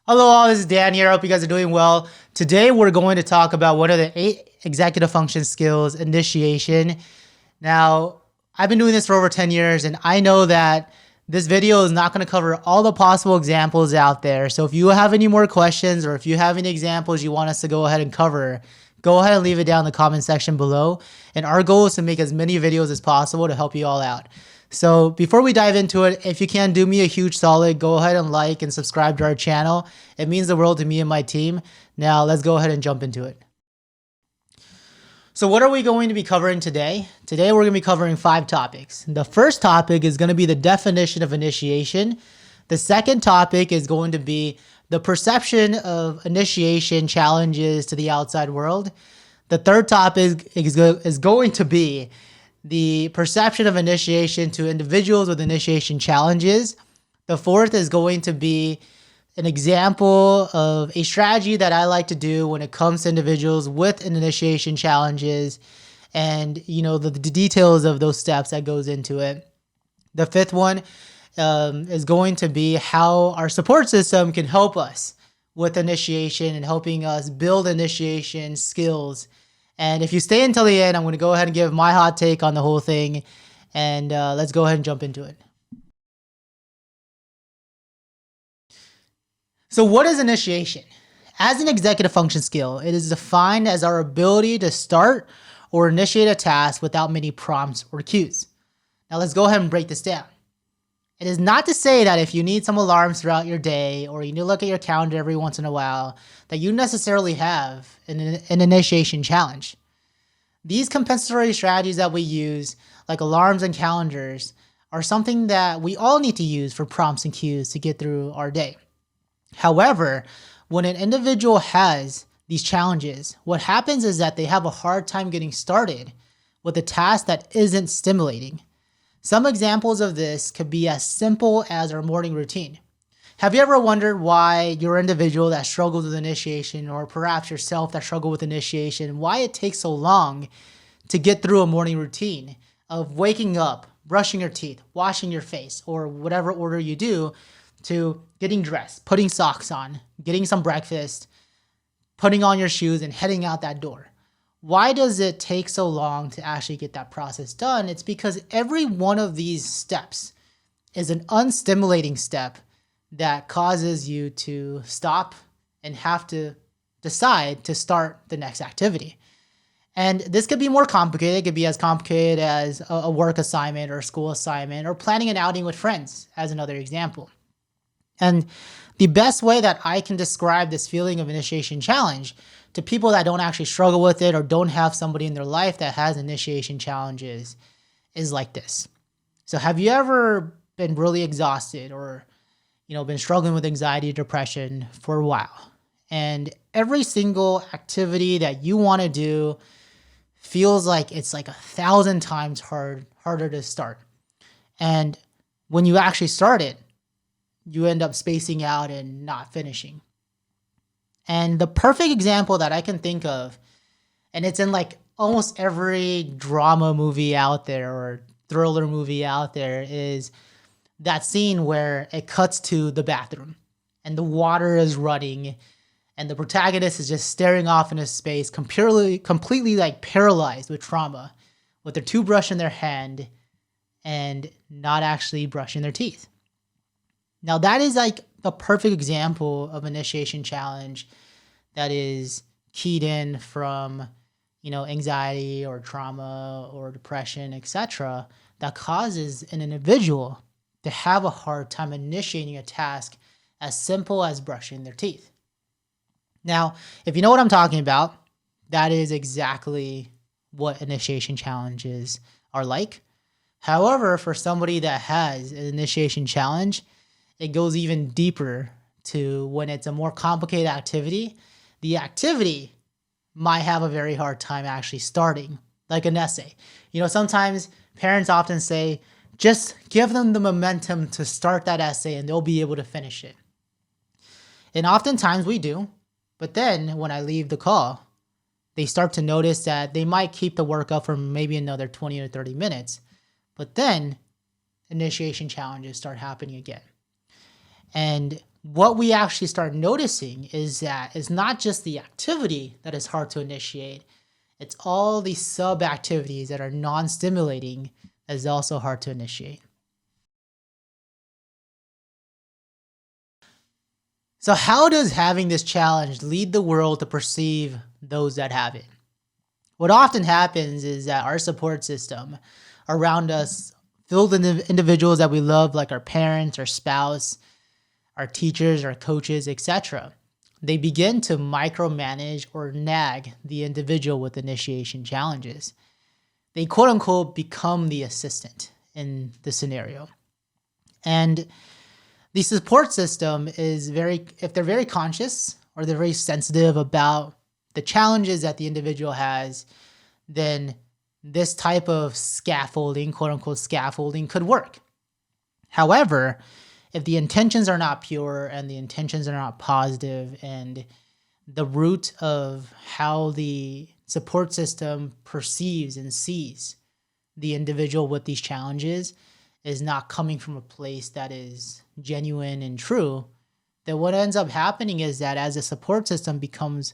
Hello all, this is Dan here. I hope you guys are doing well. Today we're going to talk about one of the 8 executive function skills, initiation. Now, I've been doing this for over 10 years and I know that this video is not going to cover all the possible examples out there. So if you have any more questions or if you have any examples you want us to go ahead and cover, go ahead and leave it down in the comment section below. And our goal is to make as many videos as possible to help you all out. So before we dive into it, if you can do me a huge solid, go ahead and like and subscribe to our channel. It means the world to me and my team. Now let's go ahead and jump into it. So what are we going to be covering today? Today we're going to be covering 5 topics. The first topic is going to be the definition of initiation. The second topic is going to be the perception of initiation challenges to the outside world. The third topic is going to be the perception of initiation to individuals with initiation challenges. The fourth is going to be an example of a strategy that I like to do when it comes to individuals with an initiation challenges and the details of those steps that goes into it. The fifth one is going to be how our support system can help us with initiation and helping us build initiation skills. And if you stay until the end, I'm going to go ahead and give my hot take on the whole thing. And let's go ahead and jump into it. So what is initiation? As an executive function skill, it is defined as our ability to start or initiate a task without many prompts or cues. Now let's go ahead and break this down. It is not to say that if you need some alarms throughout your day or you need to look at your calendar every once in a while, that you necessarily have an initiation challenge. These compensatory strategies that we use, like alarms and calendars, are something that we all need to use for prompts and cues to get through our day. However, when an individual has these challenges, what happens is that they have a hard time getting started with a task that isn't stimulating. Some examples of this could be as simple as our morning routine. Have you ever wondered why you're an individual that struggles with initiation, or perhaps yourself that struggle with initiation, why it takes so long to get through a morning routine of waking up, brushing your teeth, washing your face, or whatever order you do, to getting dressed, putting socks on, getting some breakfast, putting on your shoes and heading out that door? Why does it take so long to actually get that process done? It's because every one of these steps is an unstimulating step that causes you to stop and have to decide to start the next activity. And this could be more complicated. It could be as complicated as a work assignment or a school assignment or planning an outing with friends as another example. And the best way that I can describe this feeling of initiation challenge to people that don't actually struggle with it or don't have somebody in their life that has initiation challenges is like this. So have you ever been really exhausted or been struggling with anxiety or depression for a while, and every single activity that you want to do feels like it's like 1,000 times harder to start, and when you actually start it, you end up spacing out and not finishing? And the perfect example that I can think of, and it's in like almost every drama movie out there or thriller movie out there, is that scene where it cuts to the bathroom and the water is running and the protagonist is just staring off into space, completely like paralyzed with trauma, with their toothbrush in their hand and not actually brushing their teeth. Now that is like the perfect example of initiation challenge that is keyed in from, anxiety or trauma or depression, etc., that causes an individual to have a hard time initiating a task as simple as brushing their teeth. Now, if you know what I'm talking about, that is exactly what initiation challenges are like. However, for somebody that has an initiation challenge, it goes even deeper to when it's a more complicated activity. The activity might have a very hard time actually starting, like an essay. Sometimes parents often say, just give them the momentum to start that essay and they'll be able to finish it. And oftentimes we do, but then when I leave the call, they start to notice that they might keep the work up for maybe another 20 or 30 minutes, but then initiation challenges start happening again. And what we actually start noticing is that it's not just the activity that is hard to initiate, it's all the sub-activities that are non-stimulating that is also hard to initiate. So how does having this challenge lead the world to perceive those that have it? What often happens is that our support system around us, filled with individuals that we love, like our parents, our spouse, our teachers, our coaches, etc., they begin to micromanage or nag the individual with initiation challenges. They quote unquote become the assistant in the scenario. And the support system is if they're very conscious or they're very sensitive about the challenges that the individual has, then this type of scaffolding, quote unquote scaffolding, could work. However, if the intentions are not pure and the intentions are not positive, and the root of how the support system perceives and sees the individual with these challenges is not coming from a place that is genuine and true, then what ends up happening is that as the support system becomes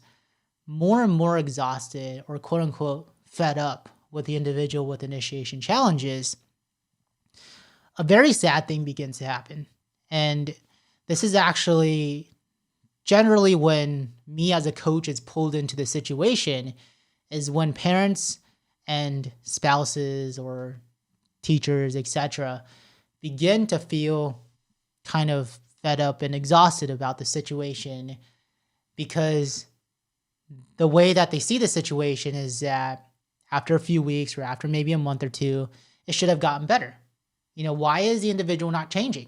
more and more exhausted or quote unquote fed up with the individual with initiation challenges, a very sad thing begins to happen. And this is actually generally when me as a coach is pulled into the situation, is when parents and spouses or teachers, etc., begin to feel kind of fed up and exhausted about the situation, because the way that they see the situation is that after a few weeks or after maybe a month or two, it should have gotten better. Why is the individual not changing?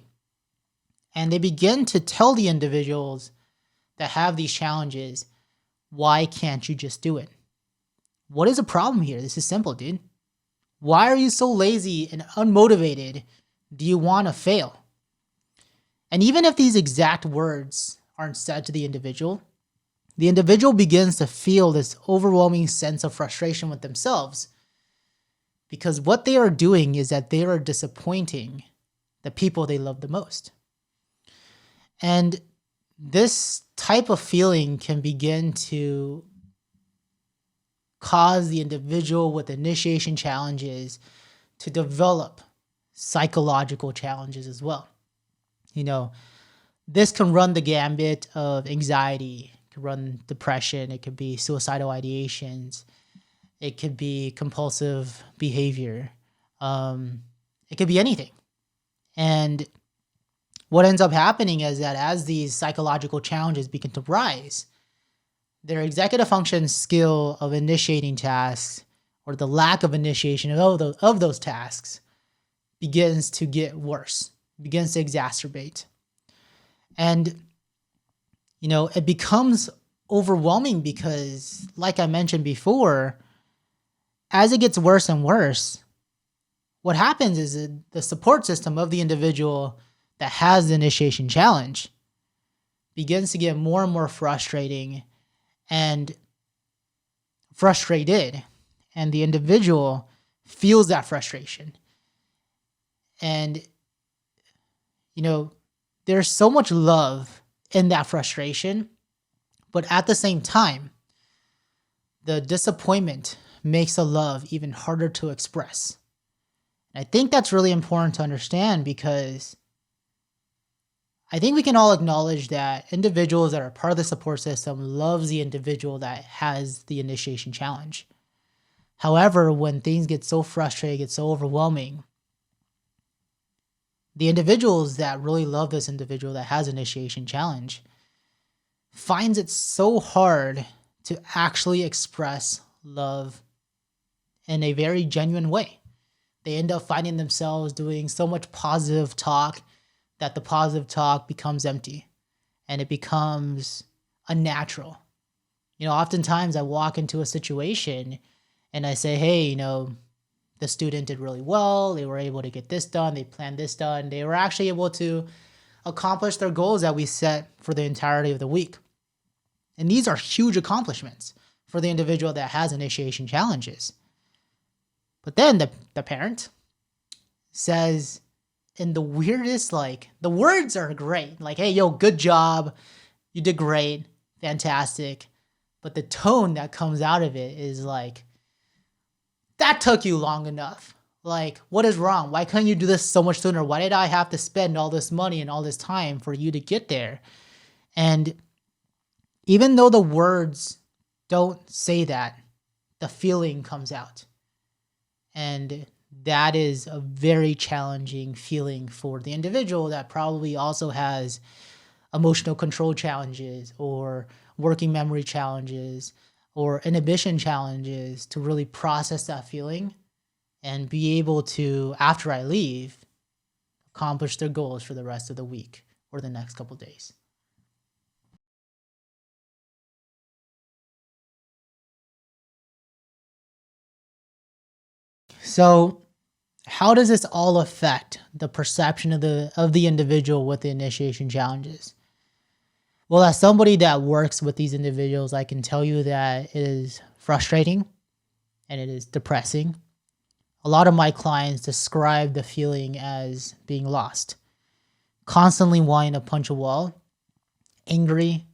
And they begin to tell the individuals that have these challenges, why can't you just do it? What is the problem here? This is simple, dude. Why are you so lazy and unmotivated? Do you want to fail? And even if these exact words aren't said to the individual begins to feel this overwhelming sense of frustration with themselves, because what they are doing is that they are disappointing the people they love the most. And this type of feeling can begin to cause the individual with initiation challenges to develop psychological challenges as well. This can run the gambit of anxiety, it can run depression, it could be suicidal ideations, it could be compulsive behavior, it could be anything. And what ends up happening is that as these psychological challenges begin to rise, their executive function skill of initiating tasks, or the lack of initiation of those tasks, begins to get worse, begins to exacerbate. And, it becomes overwhelming because, like I mentioned before, as it gets worse and worse, what happens is that the support system of the individual that has the initiation challenge begins to get more and more frustrated, and the individual feels that frustration. And, there's so much love in that frustration, but at the same time, the disappointment makes the love even harder to express. And I think that's really important to understand, because I think we can all acknowledge that individuals that are part of the support system loves the individual that has the initiation challenge. However, when things get so frustrating, get so overwhelming, the individuals that really love this individual that has initiation challenge finds it so hard to actually express love in a very genuine way. They end up finding themselves doing so much positive talk that the positive talk becomes empty and it becomes unnatural. Oftentimes I walk into a situation and I say, hey, the student did really well. They were able to get this done. They planned this done. They were actually able to accomplish their goals that we set for the entirety of the week. And these are huge accomplishments for the individual that has initiation challenges. But then the parent says, in the weirdest, like, the words are great. Like, hey, yo, good job. You did great. Fantastic. But the tone that comes out of it is like, that took you long enough. Like, what is wrong? Why couldn't you do this so much sooner? Why did I have to spend all this money and all this time for you to get there? And even though the words don't say that, the feeling comes out. And that is a very challenging feeling for the individual that probably also has emotional control challenges or working memory challenges or inhibition challenges to really process that feeling and be able to, after I leave, accomplish their goals for the rest of the week or the next couple days. So, how does this all affect the perception of the individual with the initiation challenges? Well, as somebody that works with these individuals, I can tell you that it is frustrating and it is depressing. A lot of my clients describe the feeling as being lost, constantly wanting to punch a wall, angry,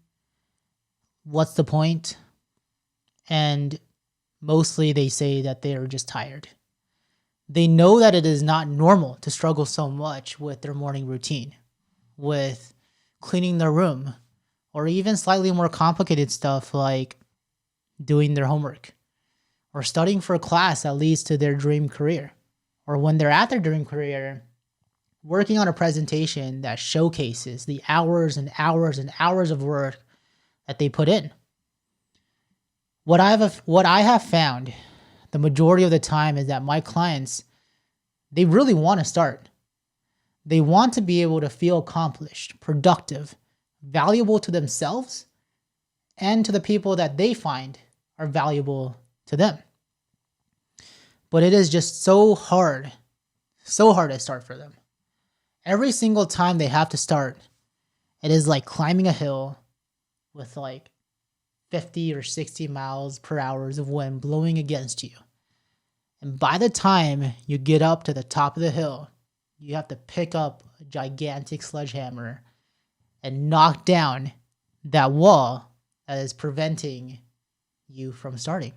what's the point? And mostly they say that they are just tired. They know that it is not normal to struggle so much with their morning routine, with cleaning their room, or even slightly more complicated stuff like doing their homework or studying for a class that leads to their dream career, or when they're at their dream career, working on a presentation that showcases the hours and hours and hours of work that they put in. What I have found the majority of the time is that my clients, they really want to start. They want to be able to feel accomplished, productive, valuable to themselves and to the people that they find are valuable to them. But it is just so hard to start for them. Every single time they have to start, it is like climbing a hill with like 50 or 60 miles per hour of wind blowing against you. And by the time you get up to the top of the hill, you have to pick up a gigantic sledgehammer and knock down that wall that is preventing you from starting.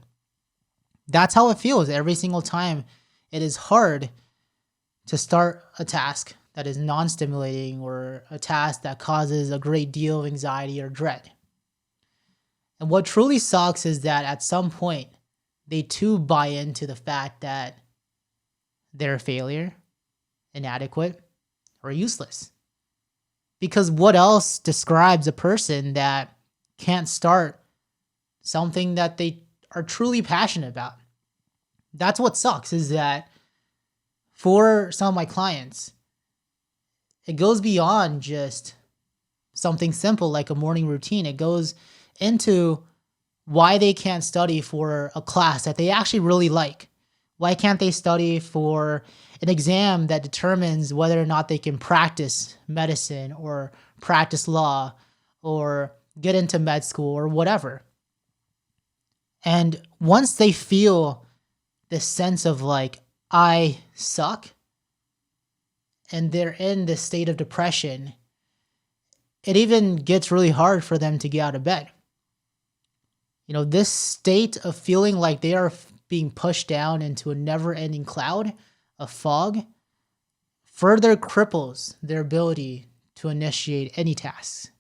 That's how it feels every single time. It is hard to start a task that is non-stimulating or a task that causes a great deal of anxiety or dread. And what truly sucks is that at some point, they too buy into the fact that they're a failure, inadequate, or useless. Because what else describes a person that can't start something that they are truly passionate about? That's what sucks, is that for some of my clients, it goes beyond just something simple like a morning routine. It goes into why they can't study for a class that they actually really like. Why can't they study for an exam that determines whether or not they can practice medicine or practice law or get into med school or whatever? And once they feel this sense of like, I suck, and they're in this state of depression, it even gets really hard for them to get out of bed. You know, this state of feeling like they are being pushed down into a never-ending cloud of fog further cripples their ability to initiate any tasks,